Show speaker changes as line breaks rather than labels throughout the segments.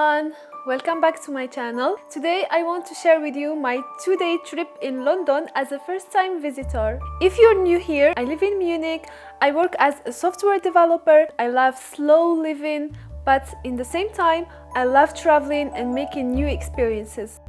everyone! Welcome back to my channel. Today I want to share with you my 2-day trip in London as a first-time visitor. If you're new here, I live in Munich. I work as a software developer. I love slow living, but in the same time, I love traveling and making new experiences.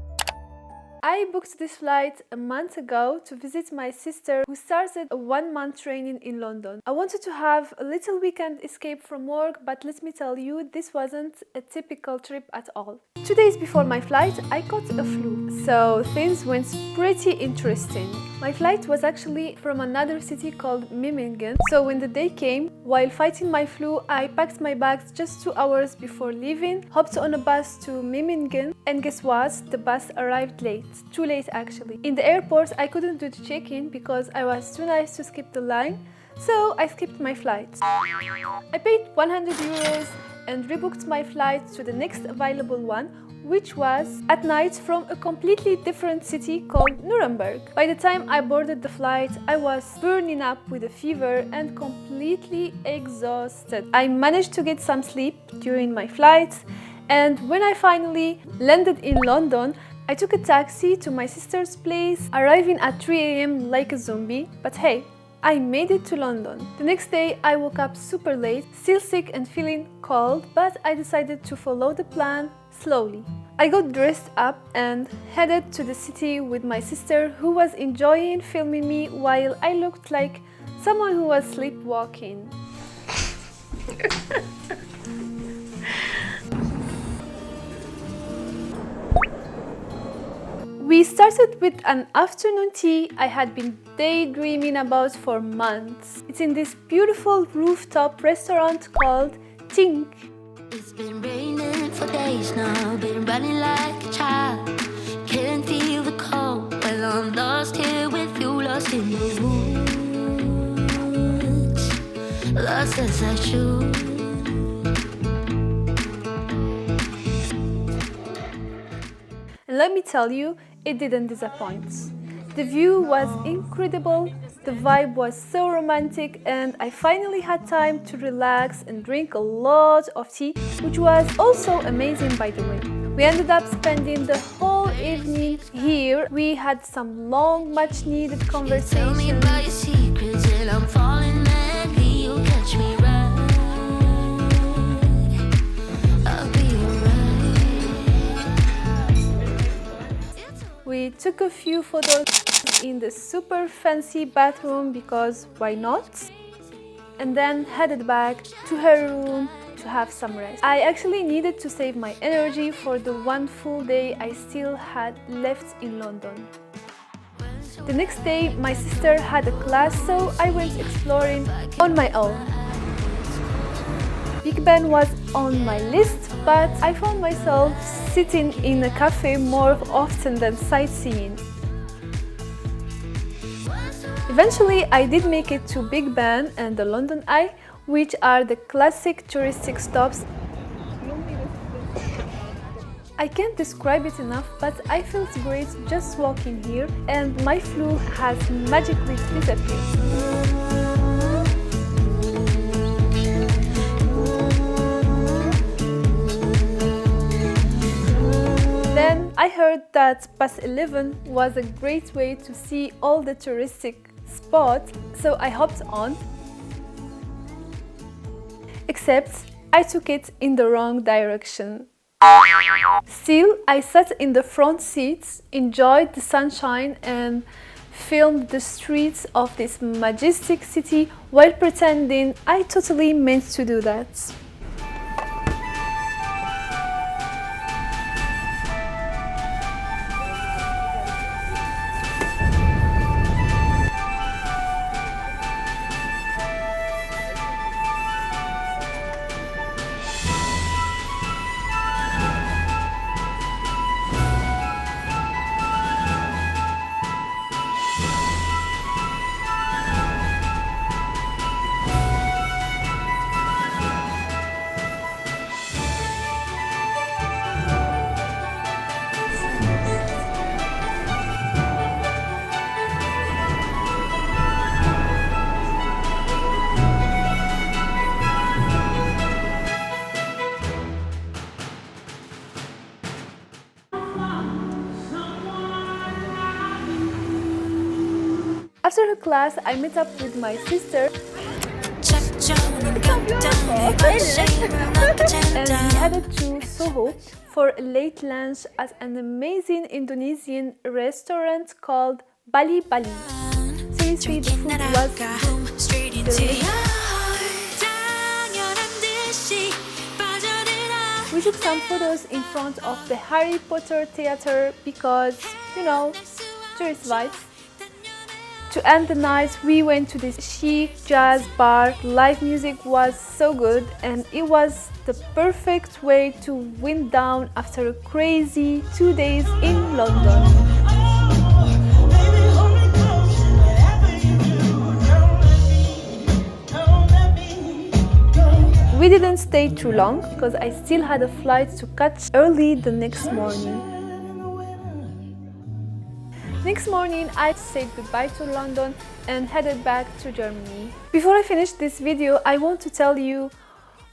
I booked this flight a month ago to visit my sister who started a 1-month training in London. I wanted to have a little weekend escape from work, but let me tell you, this wasn't a typical trip at all. 2 days before my flight, I caught a flu, so things went pretty interesting. My flight was actually from another city called Memmingen, so when the day came, while fighting my flu, I packed my bags just 2 hours before leaving, hopped on a bus to Memmingen, and guess what? The bus arrived late. Too late actually. In the airport, I couldn't do the check-in because I was too nice to skip the line, so I skipped my flight. I paid 100 euros and rebooked my flight to the next available one, which was at night from a completely different city called Nuremberg. By the time I boarded the flight, I was burning up with a fever and completely exhausted. I managed to get some sleep during my flight, and when I finally landed in London, I took a taxi to my sister's place, arriving at 3 AM like a zombie, but hey, I made it to London. The next day I woke up super late, still sick and feeling cold, but I decided to follow the plan slowly. I got dressed up and headed to the city with my sister, who was enjoying filming me while I looked like someone who was sleepwalking. We started with an afternoon tea I had been daydreaming about for months. It's in this beautiful rooftop restaurant called Tink.
It's been raining for days now, been running like a child. Can't feel the cold, well I'm lost here with you, lost in the woods, lost as I should.
And let me tell you, it didn't disappoint. The view was incredible, the vibe was so romantic, and I finally had time to relax and drink a lot of tea, which was also amazing by the way. We ended up spending the whole evening here. We had some long, much needed conversations.
Tell me about your secrets and I'm falling madly, you'll catch me right, I'll be alright.
We took a few photos in the super fancy bathroom because why not? And then headed back to her room to have some rest. I actually needed to save my energy for the one full day I still had left in London. The next day my sister had a class, so I went exploring on my own. Big Ben was on my list, but I found myself sitting in a cafe more often than sightseeing. Eventually, I did make it to Big Ben and the London Eye, which are the classic touristic stops. I can't describe it enough, but I felt great just walking here, and my flu has magically disappeared. Then I heard that past 11 was a great way to see all the touristic spots, so I hopped on. Except I took it in the wrong direction. Still, I sat in the front seats, enjoyed the sunshine and filmed the streets of this majestic city while pretending I totally meant to do that. After her class, I met up with my sister and we headed to Soho for a late lunch at an amazing Indonesian restaurant called Bali Bali. Seriously, the food was delicious. We took some photos in front of the Harry Potter theater because, you know, tourist vibes. To end the night, we went to this chic jazz bar. Live music was so good and it was the perfect way to wind down after a crazy 2 days in London. We didn't stay too long because I still had a flight to catch early the next morning. Next morning, I said goodbye to London and headed back to Germany. Before I finish this video, I want to tell you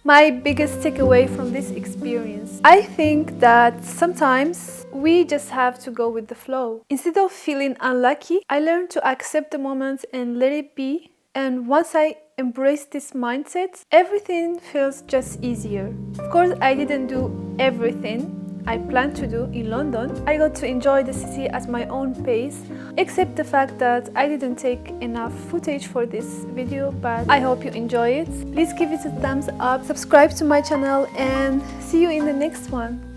my biggest takeaway from this experience. I think that sometimes we just have to go with the flow. Instead of feeling unlucky, I learned to accept the moment and let it be. And once I embrace this mindset, everything feels just easier. Of course, I didn't do everything I planned to do in London. I got to enjoy the city at my own pace, except the fact that I didn't take enough footage for this video, but I hope you enjoy it. Please give it a thumbs up, subscribe to my channel, and see you in the next one.